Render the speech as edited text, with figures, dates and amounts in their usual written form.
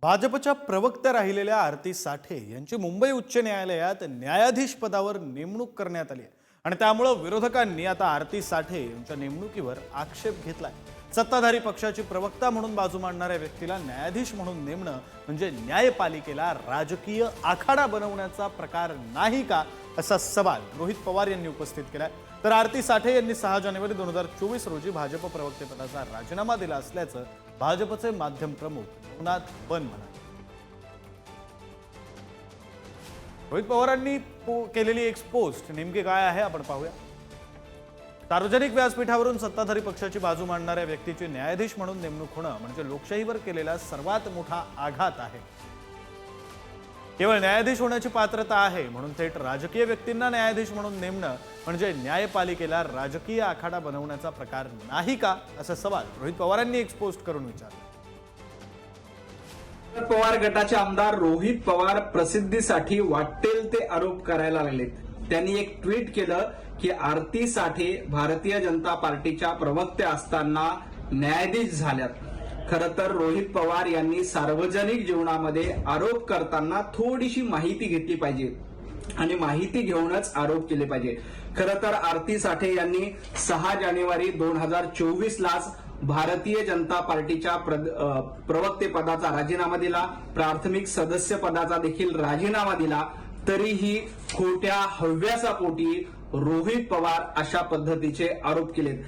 भाजपच्या प्रवक्त्या राहिलेल्या आरती साठे यांची मुंबई उच्च न्यायालयात न्यायाधीश पदावर नेमणूक करण्यात आली आहे आणि त्यामुळे विरोधकांनी आता आरती साठे यांच्या नेमणुकीवर आक्षेप घेतलाय। सत्ताधारी पक्षाची प्रवक्ता म्हणून बाजू मांडणाऱ्या व्यक्तीला न्यायाधीश म्हणून नेमणं म्हणजे न्यायपालिकेला राजकीय आखाडा बनवण्याचा प्रकार नाही का, असा सवाल रोहित पवार यांनी उपस्थित केलाय। तर आरती साठे यांनी 6 जानेवारी 2024 रोजी भाजप प्रवक्तेपदाचा राजीनामा दिला असल्याचं भाजपचे माध्यम प्रमुख नवनाथ बन म्हणाले। रोहित पवारांनी केलेली एक पोस्ट नेमकी काय आहे आपण पाहूया। सार्वजनिक व्यासपीठावरून सत्ताधारी पक्षाची बाजू मांडणाऱ्या व्यक्तीची न्यायाधीश म्हणून नेमणूक होणं म्हणजे लोकशाहीवर केलेला सर्वात मोठा आघात आहे। केवळ न्यायाधीश होण्याची पात्रता आहे म्हणून थेट राजकीय व्यक्तींना न्यायाधीश म्हणून नेमणं म्हणजे न्यायपालिकेला राजकीय आखाडा बनवण्याचा प्रकार नाही का, असा सवाल रोहित पवारांनी एक पोस्ट करून विचारला। पवार गटाचे आमदार रोहित पवार प्रसिद्धीसाठी वाटेल ते आरोप करायला लागलेत। त्यांनी एक ट्विट केलं की आरती साठे भारतीय जनता पार्टीच्या प्रवक्त्या असताना न्यायाधीश झाल्यात। खरं तर रोहित पवार यांनी सार्वजनिक जीवनामध्ये आरोप करताना थोडीशी माहिती घेतली पाहिजे आणि माहिती घेऊनच आरोप केले पाहिजे। खरं तर आरती साठे यांनी 6 जानेवारी 2024 लाच भारतीय जनता पार्टीच्या प्रवक्तेपदाचा राजीनामा दिला, प्राथमिक सदस्य पदाचा देखील राजीनामा दिला। तरीही खोट्या हव्यासापोटी रोहित पवार अशा पद्धतीचे आरोप केलेत।